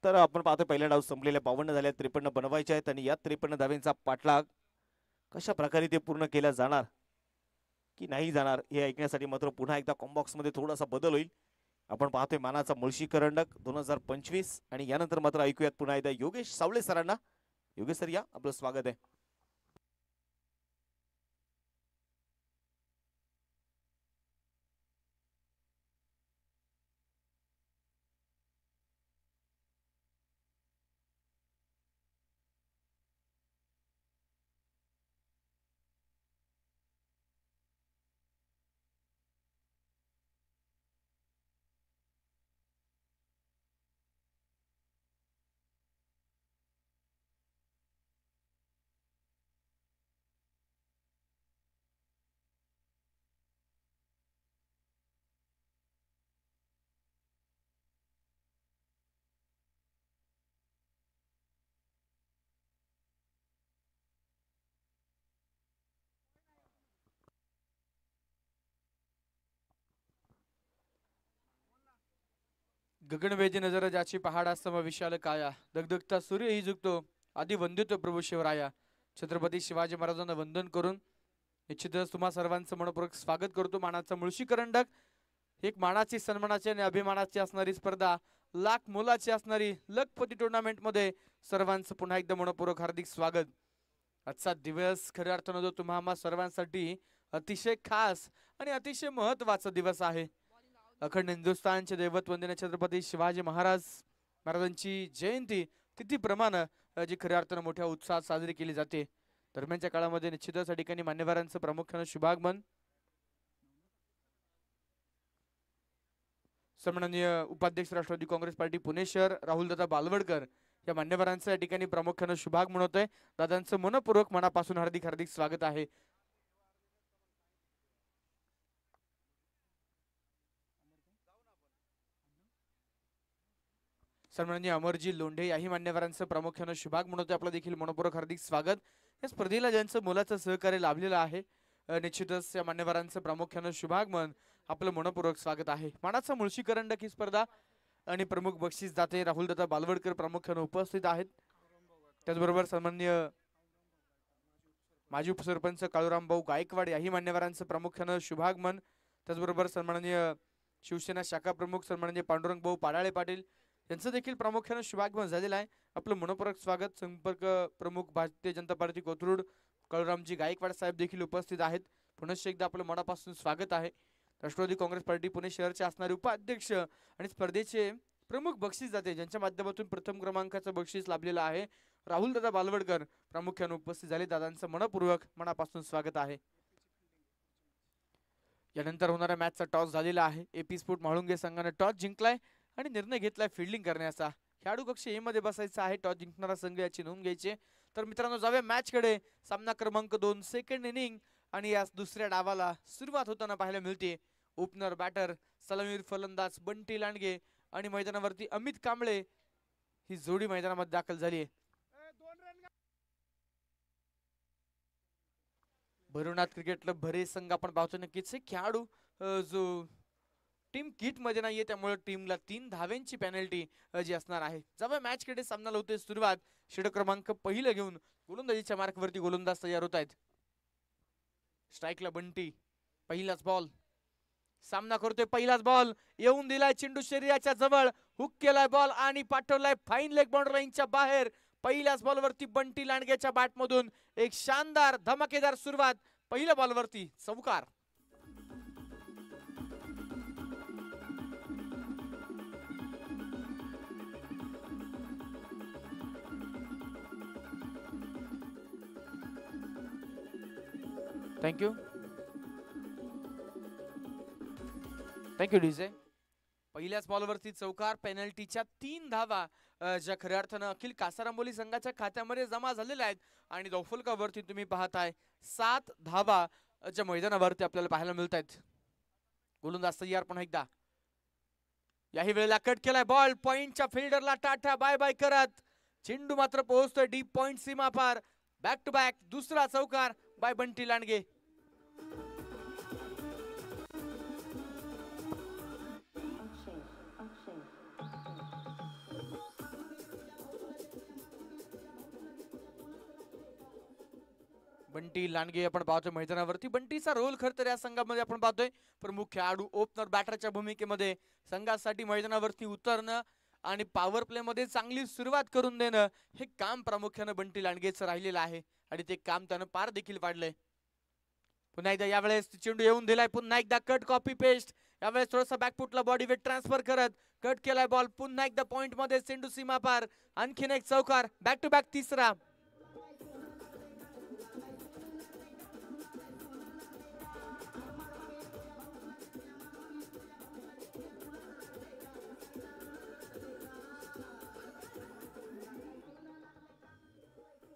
तर आपण पाहतोय पहिल्या डाव संपलेल्या 52 झाल्या 53 बनवायचे आहेत आणि या 53 धाव्यांचा पाठलाग कशा प्रकारे ते पूर्ण केला जाणार की नाही जाणार हे ऐकण्यासाठी मात्र पुन्हा एकदा कॉम्बॉक्स मध्ये थोडासा बदल होईल. आपण पाहतोय मानाचा मुळशी करंडक 2025 आणि यानंतर मात्र ऐकूयात पुन्हा एकदा योगेश सावळे सरांना. योगेश सर या, आपलं स्वागत आहे. गगनवेदी नजर ज्याची पहाडासम विशाल काया दगदगता सूर्य ही झुकतो आधी वंदितो प्रभू शिवराया. छत्रपती शिवाजी महाराजांना वंदन करून निश्चितच तुम्हा सर्वांचं मनपूर्वक स्वागत करतो. मानाचा मुळशी करंडक एक मानाची सन्मानाची आणि अभिमानाची असणारी स्पर्धा लाख मोलाची असणारी लखपती टुर्नामेंट मध्ये सर्वांचं पुन्हा एकदा मनपूर्वक हार्दिक स्वागत. आजचा दिवस खऱ्या अर्थानं जो तुम्हा आम्हा सर्वांसाठी अतिशय खास आणि अतिशय महत्वाचा दिवस आहे. अखंड हिंदुस्थानचे दैवत वंदनीय छत्रपती शिवाजी महाराजांची जयंती तिथीप्रमाणे जी खऱ्या अर्थानं मोठ्या उत्साहात साजरी केली जाते. दरम्यानच्या काळामध्ये निश्चितच या ठिकाणी मान्यवरांचं प्रामुख्याने शुभागमन. सन्माननीय उपाध्यक्ष राष्ट्रवादी काँग्रेस पार्टी पुणे शहर राहुलदादा बालवडकर या मान्यवरांचं या ठिकाणी प्रामुख्याने शुभागमन होतंय. दादांचं मनपूर्वक मनापासून हार्दिक हार्दिक स्वागत आहे. सन्माननीय अमरजी लोंढे याही मान्यवरांचं प्रामुख्याने शुभागमन होते. आपलं देखील मनपूर्वक हार्दिक स्वागत. या स्पर्धेला ज्यांचं मोलाचं सहकार्य लाभलेलं आहे निश्चितच या मान्यवरांचं प्रामुख्याने शुभागमन आपलं मनपूर्वक स्वागत आहे. मानाचा मुळशी करंडक ही स्पर्धा आणि प्रमुख बक्षीस दाते राहुलदादा बालवडकर प्रामुख्याने उपस्थित आहेत. त्याचबरोबर सन्माननीय माजी उपसरपंच काळूराम भाऊ गायकवाड याही मान्यवरांचं प्रामुख्याने शुभागमन. त्याचबरोबर सन्माननीय शिवसेना शाखा प्रमुख सन्माननीय पांडुरंग भाऊ पाडाळे पाटील यांचं देखील प्रामुख्याने शुभागमन झालेलं आहे. आपलं मनपूर्वक स्वागत. संपर्क प्रमुख भारतीय जनता पार्टी कोथरूड काळूरामजी गायकवाड साहेब देखील उपस्थित आहेत. पुनश्च एकदा आपलं मनापासून स्वागत आहे. राष्ट्रवादी काँग्रेस पार्टी पुणे शहरचे असणारे उपाध्यक्ष आणि स्पर्धेचे प्रमुख बक्षीस दाते ज्यांच्या माध्यमातून प्रथम क्रमांकाचं बक्षीस लाभलेलं आहे राहुलदादा बालवडकर प्रामुख्याने उपस्थित झाले. दादांचं मनपूर्वक मनापासून स्वागत आहे. यानंतर होणाऱ्या मॅचचा टॉस झालेला आहे. एपी स्पोर्ट म्हाळुंगे संघाने टॉस जिंकलाय आणि निर्णय घेतलाय फिल्डिंग करण्याचा. खेळाडू कक्ष ए मध्ये बसायचा आहे. टॉस जिंकणारा संघ याची नोंद घ्यायची. तर मित्रांनो जाऊया मॅच कडे. सामना क्रमांक 2 सेकंड इनिंग आणि या दुसऱ्या डावाला सुरुवात होताना पाहायला मिळते. ओपनर बॅटर सलामीर फलंदाज बंटी लांडगे आणि मैदानावरती अमित कांबळे ही जोडी मैदानामध्ये दाखल झाली आहे. भैरवनाथ क्रिकेट क्लब बरेच संघ आपण पाहतो नक्कीच खेळाडू जो टीम किट मध्ये नाहीये त्यामुळे टीमला 3 धाव्यांची पेनल्टी जी असणार आहे. जेव्हा मॅच कडे सामनाला होते सुरुवात षटक क्रमांक पहिलं घेऊन गोलंदाजीच्या मार्कवरती गोलंदाज तयार होत आहेत. स्ट्राईकला बंटी पहिलाच बॉल सामना करतोय. पहिलाच बॉल येऊन दिलाय चेंडू शरीराच्या जवळ हुक केलाय बॉल आणि पाठवलाय फाईन लेग बाउंड्री लाईनच्या बाहेर. पहिल्याच बॉलवरती बंटी लांडगेच्या बॅट मधून एक शानदार धमाकेदार सुरुवात. पहिल्या बॉलवरती चौकार. Thank you thank you DJ. पहिल्याच बॉलवरती चौकार, पेनल्टीच्या 3 धावा ज्या खऱ्या अर्थानं अखिल कासारांबोली संघाच्या खात्यामध्ये जमा झालेल्या आहेत. आणि दौफुलकावरती तुम्ही पाहताय 7 धावा ज्या मैदानावरती आपल्याला पाहायला मिळत आहेत. गोलंदाज तयार पुन्हा एकदा. याही वेळेला कट केलाय बॉल, पॉइंटच्या फिल्डरला टाटा बाय बाय करत चेंडू मात्र पोहोचतोय डीप पॉइंट सीमा पार. बॅक टू बॅक दुसरा चौकार बाय बंटी लांडगे. बंटी लांडगे आपण पाहतोय मैदानावरती. बंटीचा रोल खर तर या संघामध्ये आपण पाहतोय प्रमुख खेळाडू ओपनर बॅटरच्या भूमिकेमध्ये संघासाठी मैदानावरती उतरणं आणि पॉवर प्ले मध्ये चांगली सुरुवात करून देणं हे काम प्रामुख्यानं बंटी लांडगेचं राहिलेलं आहे. आणि ते काम त्यानं पार देखील पाडलंय. पुन्हा एकदा यावेळेस चेंडू येऊन दिलाय, पुन्हा एकदा कट कॉपी पेस्ट. यावेळेस थोडासा बॅकफुटला बॉडी वेट ट्रान्सफर करत कट केलाय बॉल, पुन्हा एकदा पॉइंट मध्ये चेंडू सीमा पार. आणखीन एक चौकार, बॅक टू बॅक तिसरा.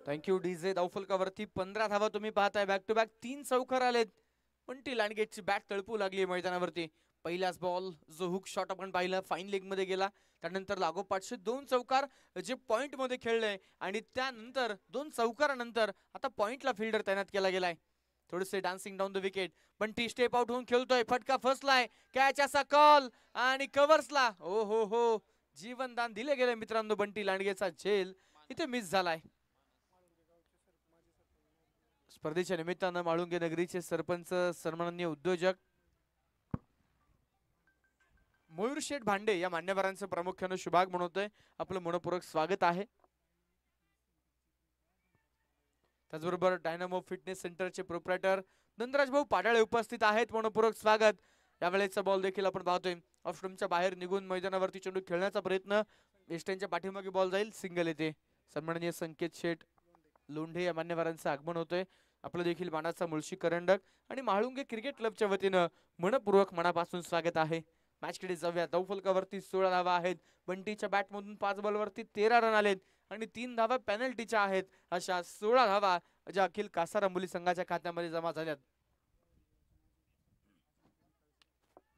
Thank you DJ. दौफुलकावरती 15 धावा तुम्ही पाहताय. बॅक टू बॅक 3 चौकार आलेत. बंटी लांडगेची बॅट तळपू लागली मैदानावरती. पहिलाच बॉल जो हुक शॉट आपण पाहिला फाईन लेग मध्ये गेला, त्यानंतर लागोपाठचे 2 चौकार जे पॉइंट मध्ये खेळले आणि त्यानंतर 2 चौकारानंतर आता पॉइंटला फिल्डर तैनात केला गेलाय. थोडेसे dancing down the wicket. Bunty step out होऊन खेळतोय, फटका फसलाय, कॅच असा कॉल आणि कव्हर्सला ओ हो जीवनदान दिले गेले मित्रांनो. बंटी लांडगेचा झेल इथे मिस झालाय. स्पर्धेच्या निमित्तानं म्हाळुंगे नगरीचे सरपंच सन्माननीय उद्योजक मयूर शेठ भांडे या मान्यवरांचं प्रामुख्यानं शुभाग म्हणतोय आपलं मनपूर्वक स्वागत आहे. त्याचबरोबर डायनामो फिटनेस सेंटरचे प्रोप्रायटर नंदराज भाऊ पाडाळे उपस्थित आहेत. मनपूर्वक स्वागत. यावेळेचा बॉल देखील आपण पाहतोय ऑफस्टंपच्या बाहेर निघून मैदानावरती चेंडू खेळण्याचा प्रयत्न, वेस्टर्नच्या पाठीमागे बॉल जाईल, सिंगल येते. सन्माननीय संकेत शेठ लोंढे या मान्यवरांचं आगमन होतोय. आपलं देखील मानाचा मुळशी करंडक आणि म्हाळुंगे क्रिकेट क्लबच्या वतीनं मनपूर्वक मनापासून स्वागत आहे. मॅचकडे जाऊया. दौफुलकावरती 16 धावा आहेत. बंटीच्या बॅटमधून 5 बॉलवरती 13 रन आलेत आणि 3 धावा पेनल्टीच्या आहेत. अशा 16 धावा ज्या अखिल कासारांबोली संघाच्या खात्यामध्ये जमा झाल्यात.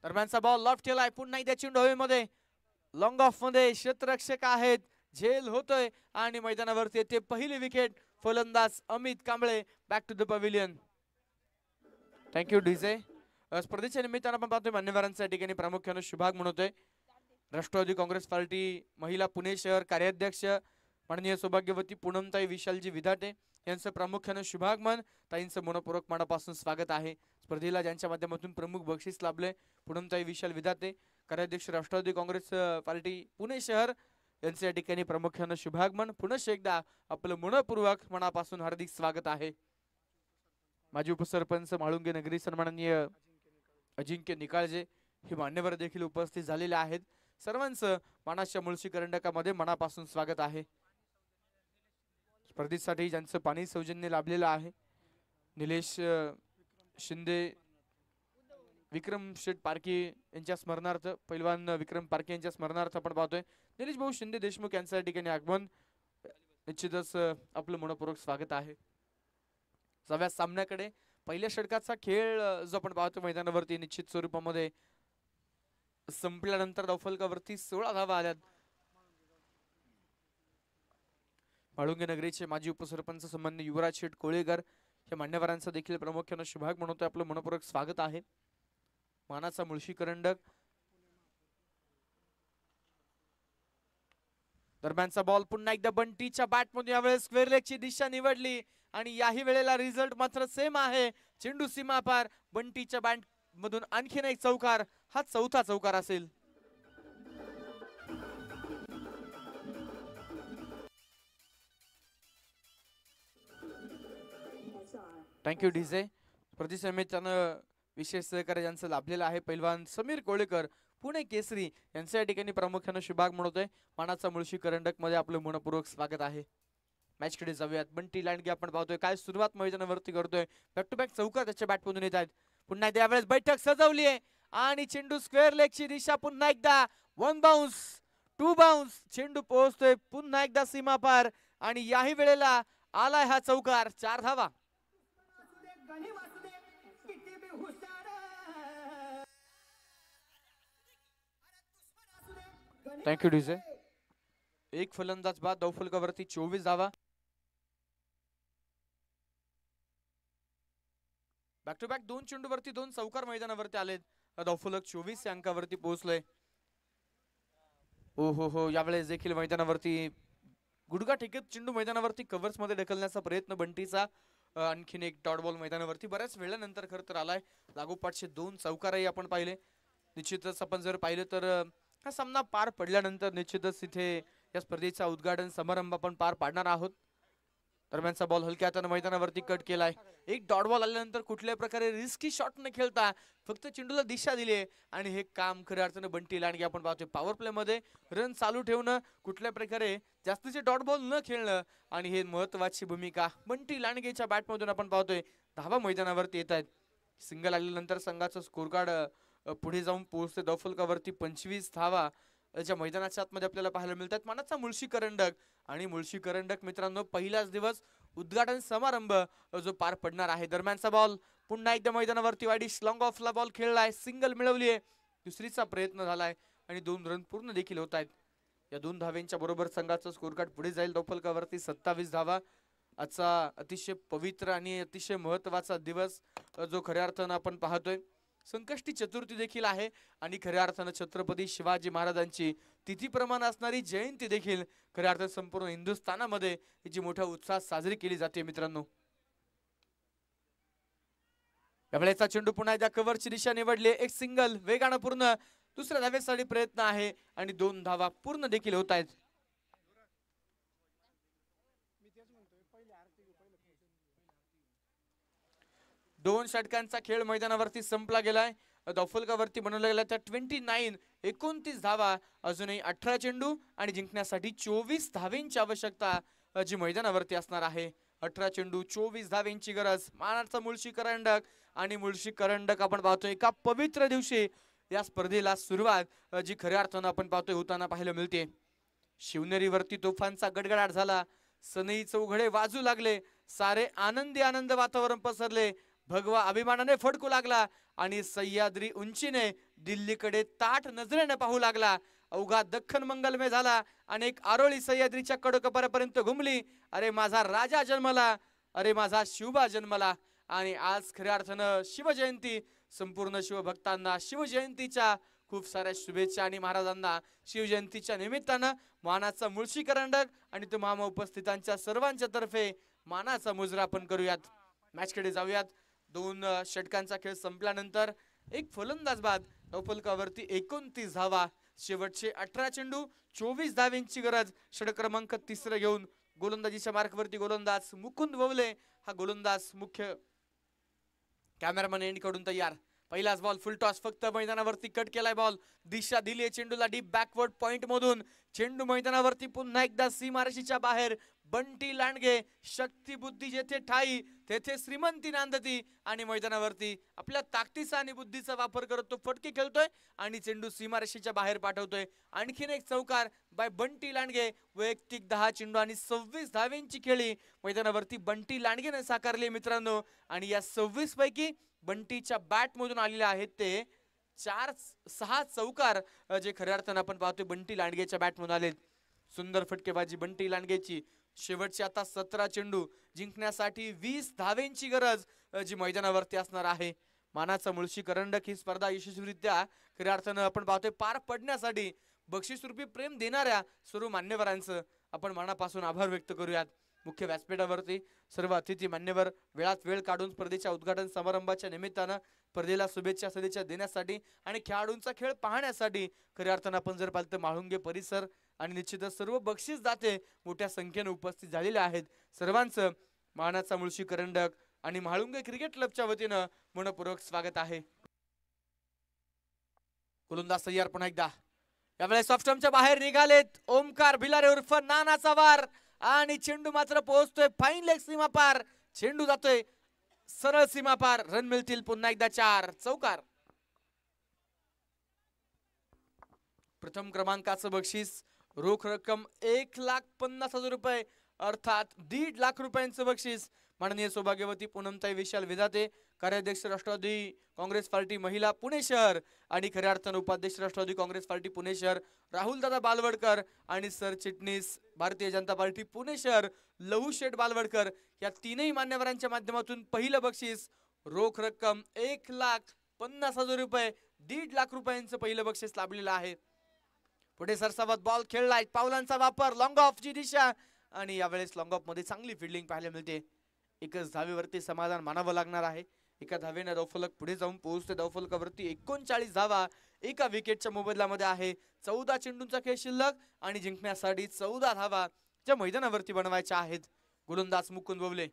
दरम्यानचा बॉल लॉफ्ट केलाय, पुन्हा एकदा चेंडू हवेमध्ये, लॉंग ऑफ मध्ये क्षेत्ररक्षक आहेत, झेल होतोय आणि मैदानावरती येते पहिली विकेट. फलंदाज Amit Kamble back to the pavilion. Thank you DJ. स्पर्धेच्या निमित्तानं आपण पाहतोय मान्यवरांच्या ठिकाणी प्रामुख्यानं शुभाग म्हणतोय राष्ट्रवादी काँग्रेस पार्टी महिला पुणे शहर कार्याध्यक्ष माननीय सौभाग्यवती पूनमताई विशालजी विधाटे यांचं प्रामुख्यानं शुभागमन. ताईंचं मनपूर्वक मनापासून स्वागत आहे. स्पर्धेला ज्यांच्या माध्यमातून प्रमुख बक्षीस लाभले पूनमताई विशाल विधाते कार्याध्यक्ष राष्ट्रवादी काँग्रेस पार्टी पुणे शहर यांचे या ठिकाणी प्रामुख्यानं शुभागमन. पुनश्च एकदा आपलं मनपूर्वक मनापासून हार्दिक स्वागत आहे. माजी उपसरपंच म्हाळुंगे नगरी सन्माननीय अजिंक्य निकाळजे हे मान्यवर देखील उपस्थित झालेले आहेत. सर्वांचं मानाच्या मुळशी करंडकामध्ये मनापासून स्वागत आहे. स्पर्धेसाठी ज्यांचं पाणी सौजन्य लाभलेलं आहे निलेश शिंदे, विक्रम शेठ पारखे यांच्या स्मरणार्थ, पैलवान विक्रम पारखे यांच्या स्मरणार्थ आपण पाहतोय निलेश भाऊ शिंदे देशमुख यांच्या ठिकाणी आगमन. निश्चितच आपलं मनपूर्वक स्वागत आहे. सव्या सामन्याकडे पहिल्या षटकाचा खेळ जो आपण पाहतो मैदानावरती निश्चित स्वरूपामध्ये संपल्यानंतर दौफुलकावरती 16 धावा आल्यात. म्हाळुंगे नगरीचे माजी उपसरपंच सन्माननीय युवराज शेठ कोळेकर या मान्यवरांचं देखील प्रामुख्यानं शुभाग म्हणतोय आपलं मनपूर्वक स्वागत आहे. मानाचा मुळशी करंडक. दरम्यानचा बॉल पुन्हा एकदा बंटीच्या बॅटमधून यावेळेस स्क्वेअर लेगची दिशा निवडली आणि याही वेळेला रिझल्ट मात्र सेम आहे. चेंडू सीमा पार. बंटीच्या बॅट मधून आणखीन एक चौकार, हा चौथा चौकार असेल. Thank you DJ. स्पर्धेनिमित्तानं विशेष सहकार्य ज्यांचं लाभलेलं आहे पैलवान समीर कोळेकर पुणे केसरी यांच्या ठिकाणी प्रामुख्यानं शुभाग म्हणतोय मानाचा मुळशी करंडक मध्ये आपलं मनपूर्वक स्वागत आहे. मॅच कडे जाऊयात. बंटी लांडगे आपण पाहतोय काय सुरुवात मैदानावरती करतोय. बॅक टू बॅक चौकार त्याच्या बॅट मधून येत आहेत. पुन्हा एकदा यावेळेस बैठक सजवली आहे आणि चेंडू स्क्वेअर लेगची दिशा. पुन्हा एकदा 1 बाउन्स 2 बाउन्स चेंडू पोहोचतोय पुन्हा एकदा सीमा पार आणि याही वेळेला आलाय हा चौकार. 4 धावा. Thank you DJ. एक फलंदाज बाद धावफलकावरती 24 धावा. बॅक टू बॅक 2 चेंडूवरती 2 चौकार मैदानावरती आलेत. धावफलक 24 या अंकावरती पोहोचलोय. हो यावेळेस देखील मैदानावरती गुडघा टेकत चेंडू मैदानावरती कव्हर्स मध्ये ढकलण्याचा प्रयत्न बंटीचा. आणखीन एक डॉट बॉल मैदानावरती बऱ्याच वेळानंतर खरं तर आलाय. लागोपाठचे 2 चौकारही आपण पाहिले. निश्चितच आपण जर पाहिलं तर हा सामना पार पडल्यानंतर निश्चितच इथे या स्पर्धेचा उद्घाटन समारंभ आपण पार पाडणार आहोत. दरम्यानचा बॉल हलक्या हाताने मैदानावरती कट केलाय. एक डॉट बॉल आल्यानंतर कुठल्याही प्रकारे रिस्की शॉट न खेळता फक्त चेंडूला दिशा दिली आहे आणि हे काम खऱ्या अर्थाने बंटी लांडगे आपण पाहतोय. पॉवर प्ले मध्ये रन चालू ठेवणं, कुठल्या प्रकारे जास्तीचे डॉट बॉल न खेळणं आणि हे महत्वाची भूमिका बंटी लांडगेच्या बॅट मधून आपण पाहतोय. धावा मैदानावरती येत आहेत. सिंगल आल्यानंतर संघाचं स्कोर कार्ड पुढे जाऊन पोहोचते. धावफलकावरती 25 धावा ज्या मैदानाच्या आतमध्ये आपल्याला पाहायला मिळतात. मानाचा मुळशी करंडक आणि मुळशी करंडक मित्रांनो पहिलाच दिवस उद्घाटन समारंभ जो पार पडणार आहे. दरम्यानचा बॉल पुन्हा एकदा मैदानावरती वाईडिश लॉंग ऑफला बॉल खेळलाय. सिंगल मिळवली आहे. दुसरीचा प्रयत्न झालाय आणि 2 रन पूर्ण देखील होत आहेत. या 2 धाव्यांच्या बरोबर संघाचं स्कोर कार्ड पुढे जाईल. धावफलकावरती 27 धावा. आजचा अतिशय पवित्र आणि अतिशय महत्वाचा दिवस जो खऱ्या अर्थानं आपण पाहतोय. संकष्टी चतुर्थी देखील आहे आणि खऱ्या अर्थानं छत्रपती शिवाजी महाराजांची तिथीप्रमाणे असणारी जयंती देखील खऱ्या अर्थानं संपूर्ण हिंदुस्थानामध्ये हिची मोठ्या उत्साहात साजरी केली जाते मित्रांनो. यावेळेचा चेंडू पुन्हा एकदा कव्हरची दिशा निवडली. एक सिंगल वेगानं पूर्ण. दुसऱ्या धावेसाठी प्रयत्न आहे आणि 2 धावा पूर्ण देखील होत आहेत. दोन षटकांचा खेळ मैदानावरती संपला गेलाय. धावफलकावरती बनवल्या गेल्या त्या 29 धावा. अजूनही 18 चेंडू आणि जिंकण्यासाठी 24 धावेंची आवश्यकता जी मैदानावरती असणार आहे. 18 चेंडू 24 धावेंची गरज. मानाचा मुळशी करंडक आणि मुळशी करंडक आपण पाहतोय एका पवित्र दिवशी या स्पर्धेला सुरुवात जी खऱ्या अर्थानं आपण पाहतोय होताना पाहायला मिळते. शिवनेरीवरती तोफांचा गडगडाट झाला. सनई चौघडे वाजू लागले. सारे आनंद वातावरण पसरले. भगवा अभिमानाने फडकू लागला आणि सह्याद्री उंचीने दिल्लीकडे ताठ नजरेने पाहू लागला. अवघा दख्खन मंगलमय झाला. अनेक आरोळी सह्याद्रीच्या कडकपाऱ्यापर्यंत घुमली. अरे माझा राजा जन्मला, अरे माझा शिवबा जन्मला. आणि आज खऱ्या अर्थानं शिवजयंती. संपूर्ण शिवभक्तांना शिवजयंतीच्या खूप साऱ्या शुभेच्छा आणि महाराजांना शिवजयंतीच्या निमित्तानं मानाचा मुळशी करंडक आणि तुम्हा उपस्थितांच्या सर्वांच्या तर्फे मानाचा मुजरा आपण करूयात. मॅच कडे जाऊयात. 2 षटकांचा खेळ संपल्यानंतर एक फलंदाज बाद. धावफलकावरती 29 धावा. शेवटचे 18 चेंडू 24 धावेंची गरज. षटक क्रमांक 3 घेऊन गोलंदाजीच्या मार्कवरती गोलंदाज मुकुंद ववले. हा गोलंदाज मुख्य कॅमेरामॅन एंड कडून तयार. पहिलाच बॉल फुल टॉस. फक्त मैदानावरती कट केलाय बॉल. दिशा दिली चेंडूला डीप बॅकवर्ड पॉइंट मधून. चेंडू मैदानावरती पुन्हा एकदा सीमारेषेच्या बाहेर. बंटी लांडगे शक्ती बुद्धी जेथे ठाई तेथे श्रीमंती नांदती आणि मैदानावरती आपल्या ताकदीचा आणि बुद्धीचा वापर करत तो फटके खेळतोय आणि चेंडू सीमारेषेच्या बाहेर पाठवतोय. आणखीन एक चौकार बाय बंटी लांडगे. वैयक्तिक 10 चेंडू आणि 26 धावेंची खेळी मैदानावरती बंटी लांडगेने साकारली मित्रांनो. आणि या 26 पैकी बंटीच्या बॅट मधून आलेले आहेत ते 4-6 चौकार जे खऱ्या अर्थानं आपण पाहतोय बंटी लांडगेच्या बॅट मधून आलेत. सुंदर फटकेबाजी बंटी लांडगेची. शेवटचे आता 17 चेंडू जिंकण्यासाठी 20 धावेंची गरज जी मैदानावरती असणार आहे. मानाचा मुळशी करंडक ही स्पर्धा यशस्वीरित्या खऱ्या अर्थानं आपण पाहतोय पार पडण्यासाठी बक्षीस रूपी प्रेम देणाऱ्या सर्व मान्यवरांचं आपण मनापासून आभार व्यक्त करूयात. मुख्य व्यासपीठावरती सर्व अतिथी मान्यवर वेळात वेळ काढून स्पर्धेच्या उद्घाटन समारंभाच्या निमित्तानं स्पर्धेला शुभेच्छा सदिच्छा देण्यासाठी आणि खेळाडूंचा खेळ पाहण्यासाठी खऱ्या अर्थानं आपण जर पाहिलं तर म्हाळुंगे परिसर आणि निश्चितच सर्व बक्षीस दाते मोठ्या संख्येने उपस्थित झालेले आहेत. सर्वांचं मानाचा मुळशी करंडक आणि म्हाळुंगे क्रिकेट क्लबच्या वतीनं मनपूर्वक स्वागत आहे. गोलंदाज तयार पुन्हा एकदा. यावेळेस ऑफ स्टंपच्या बाहेर निघालेत ओमकार भिलारे उर्फ नानाचा वार आणि चेंडू मात्र पोहोचतोय फाईन लेग सीमा पार. चेंडू जातोय सरळ सीमा पार. रन मिळतील पुन्हा एकदा 4 चौकार. प्रथम क्रमांकाचं बक्षीस रोख रक्कम 1,50,000 रुपये अर्थात 1.5 लाख रुपयांचं बक्षीस माननीय सौभाग्यवती पूनमताई विशाल विधाते, कार्याध्यक्ष राष्ट्रवादी काँग्रेस पार्टी महिला पुणे शहर आणि खऱ्या अर्थानं उपाध्यक्ष राष्ट्रवादी काँग्रेस पार्टी पुणे शहर राहुलदादा बालवडकर आणि सरचिटणीस भारतीय जनता पार्टी पुणे शहर लहू शेठ बालवडकर या तीनही मान्यवरांच्या माध्यमातून पहिलं बक्षीस रोख रक्कम 1,50,000 रुपये 1.5 लाख रुपयांचं पहिलं बक्षीस लाभलेलं आहे. पुढे सरसावत बॉल खेळलाय, पावलांचा वापर, लॉंग ऑफ ची दिशा आणि यावेळेस लॉंग ऑफ मध्ये चांगली फिल्डिंग पाहायला मिळते. एकच धावेवरती समाधान मानावं लागणार आहे. एका धावेने धावफलक पुढे जाऊन पोहोचते. धावफलकावरती 39 धावा एका विकेटच्या मोबदल्यामध्ये आहे. 14 चेंडूंचा खेळ शिल्लक आणि जिंकण्यासाठी 14 धावा ज्या मैदानावरती बनवायच्या आहेत. गोलंदाज मुकुंद बोबले,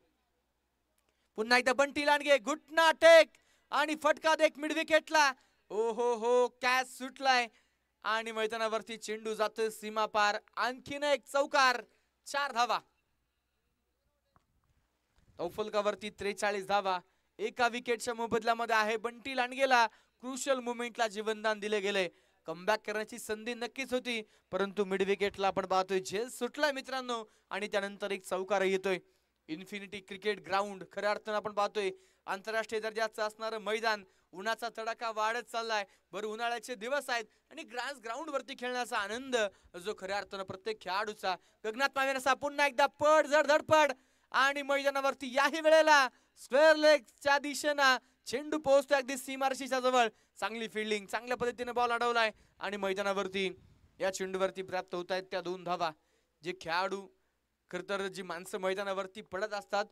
पुन्हा एकदा बंटी लांडगे, घुटना टेक आणि फटका देख मिड विकेटला. ओ हो कॅच सुटलाय आणि मैदानावरती चेंडू जातोय सीमा पार. आणखीन एक चौकार. 4 धावा. धावफलकावरती 43 धावा एका विकेटच्या मोबदल्यामध्ये आहे. बंटी लांडगेला क्रुशियल मुवमेंटला जीवनदान दिले गेले. कमबॅक करण्याची संधी नक्कीच होती, परंतु मिड विकेटला आपण पाहतोय झेल सुटलाय मित्रांनो आणि त्यानंतर एक चौकार येतोय. इन्फिनिटी क्रिकेट ग्राउंड खऱ्या अर्थानं आपण पाहतोय आंतरराष्ट्रीय दर्जाचं असणारं मैदान. उन्हाचा तडाखा वाढत चाललाय. भर उन्हाळ्याचे दिवस आहेत आणि ग्रास ग्राउंड वरती खेळण्याचा आनंद जो खऱ्या अर्थानं प्रत्येक खेळाडूचा. गगनात मावेनासा पुन्हा एकदा पड जड धडपड आणि मैदानावरती याही वेळेला स्क्वेअर लेगच्या दिशेनं चेंडू पोहोचतो अगदी सीमारेषेच्या जवळ. चांगली फिल्डिंग, चांगल्या पद्धतीने बॉल अडवलाय आणि मैदानावरती या चेंडूवरती प्राप्त होत आहेत त्या 2 धावा. जे खेळाडू खरं तर जी माणसं मैदानावरती पडत असतात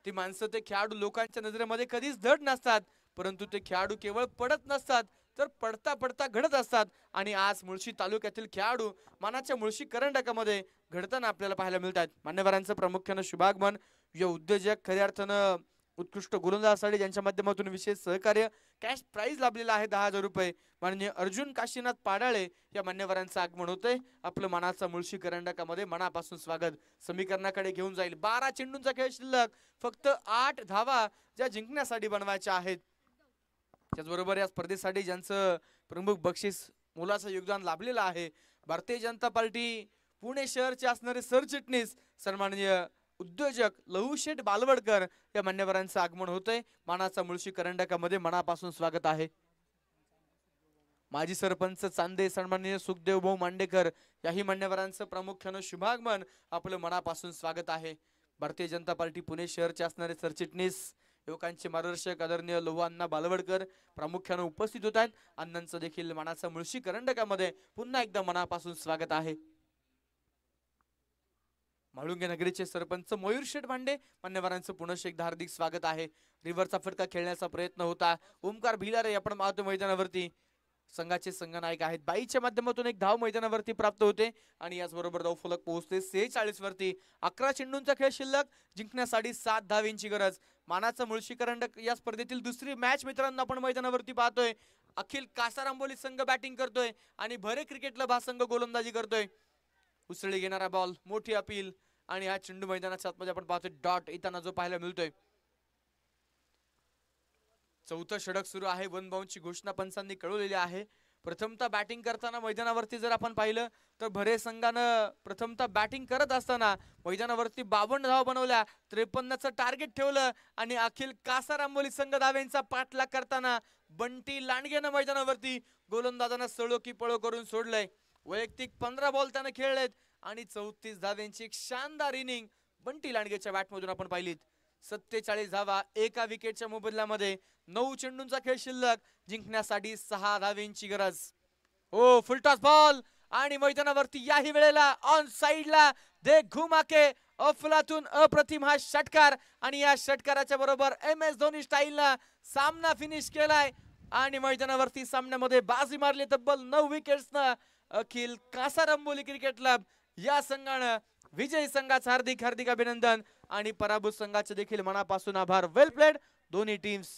ती माणसं ते खेळाडू लोकांच्या नजरेमध्ये कधीच धड नसतात, परंतु ते खेळाडू केवळ पडत नसतात तर पडता पडता घडत असतात. आणि आज मुळशी तालुक्यातील खेळाडू मानाच्या मुळशी करंडकामध्ये घडताना आपल्याला पाहायला मिळतात. मान्यवरांचं प्रामुख्यानं शुभागमन, युवा उद्योजक, खऱ्या अर्थानं उत्कृष्ट गोलंदाजासाठी ज्यांच्या माध्यमातून विशेष सहकार्य, कॅश प्राइज लाभलेला आहे 10,000 रुपये. माननीय अर्जुन काशीनाथ पाडाळे या मान्यवरांचं आगमन होतंय. आपलं मनाचा मुळशी करंडकामध्ये मनापासून स्वागत. समीकरणाकडे घेऊन जाईल. 12 चेंडूंचा खेळ शिल्लक, फक्त 8 धावा ज्या जिंकण्यासाठी बनवायच्या आहेत. त्याचबरोबर या स्पर्धेसाठी ज्यांचं प्रमुख बक्षीस मोलाचं योगदान लाभलेलं आहे भारतीय जनता पार्टी पुणे शहरचे असणारे सरचिटणीस सन्माननीय उद्योजक लहू शेठ बालवडकर या मान्यवरांचं आगमन होतंय. मानाचा मुळशी करंडकामध्ये मनापासून स्वागत आहे. माजी सरपंच चांदे सन्माननीय सुखदेव भाऊ मांडेकर याही मान्यवरांचं प्रामुख्यानं शुभागमन, आपलं मनापासून स्वागत आहे. भारतीय जनता पार्टी पुणे शहरचे असणारे सरचिटणीस युवकांचे मार्गदर्शक आदरणीय लहू अण्णा बालवडकर प्रामुख्यानं उपस्थित होत आहेत. अण्णांचं देखील मानाचा मुळशी करंडकामध्ये पुन्हा एकदा मनापासून स्वागत आहे. म्हाळुंगे नगरीचे सरपंच मयूर शेठ भांडे मान्यवरांचं पुन्हा एकदा हार्दिक स्वागत आहे. रिव्हरचा फटका खेळण्याचा प्रयत्न होता. ओमकार भिलारे आपण पाहतो मैदानावरती संघाचे संघनायक आहेत. बाईच्या माध्यमातून एक धाव मैदानावरती प्राप्त होते आणि याचबरोबर धावफलक पोहोचते 46 वरती. 11 चेंडूंचा खेळ शिल्लक, जिंकण्यासाठी 7 धावेंची गरज. मानाचा मुळशी करंडक या स्पर्धेतील दुसरी मॅच मित्रांनो आपण मैदानावरती पाहतोय. अखिल कासारांबोली संघ बॅटिंग करतोय आणि भरे क्रिकेटला भा संघ गोलंदाजी करतोय. उसळी घेणारा बॉल, मोठी अपील आणि हा चेंडू मैदानाच्या आतमध्ये आपण पाहतोय डॉट येताना जो पाहायला मिळतोय. चौथं षटक सुरू आहे. 1 बाउंडची घोषणा पंचांनी कळवलेली आहे. प्रथमतः बॅटिंग करताना मैदानावरती जर आपण पाहिलं तर भरे संघानं प्रथमतः बॅटिंग करत असताना मैदानावरती 52 धावा बनवल्या, 53चं टार्गेट ठेवलं आणि अखिल कासारांबोली संघ धावेंचा पाठलाग करताना बंटी लांडगेनं मैदानावरती गोलंदाजांना सळो की पळो करून सोडलंय. वैयक्तिक 15 बॉल त्यानं खेळलेत आणि 34 धावेंची एक शानदार इनिंग बंटी लांडगेच्या बॅटमधून आपण पाहिलीत. 47 धावा एका विकेटच्या मोबदल्यामध्ये. 9 चेंडूंचा खेळ शिल्लक, जिंकण्यासाठी 6 धावेंची गरज. ओ फुलटॉस बॉल आणि मैदानावरती याही वेळेला ऑन साइडला दे घुमाके अफलातून अप्रतिम हा षटकार आणि या षटकाराच्या बरोबर MS धोनी स्टाईलला सामना फिनिश केलाय आणि मैदानावरती सामन्यामध्ये बाजी मारली तब्बल 9 विकेट्सनं. अखिल कासारांबोली क्रिकेट क्लब या संघानं विजयी संघाचं हार्दिक हार्दिक अभिनंदन आणि पराभूत संघाचे देखील मनापासून आभार. वेल प्लेड दोन्ही टीम्स.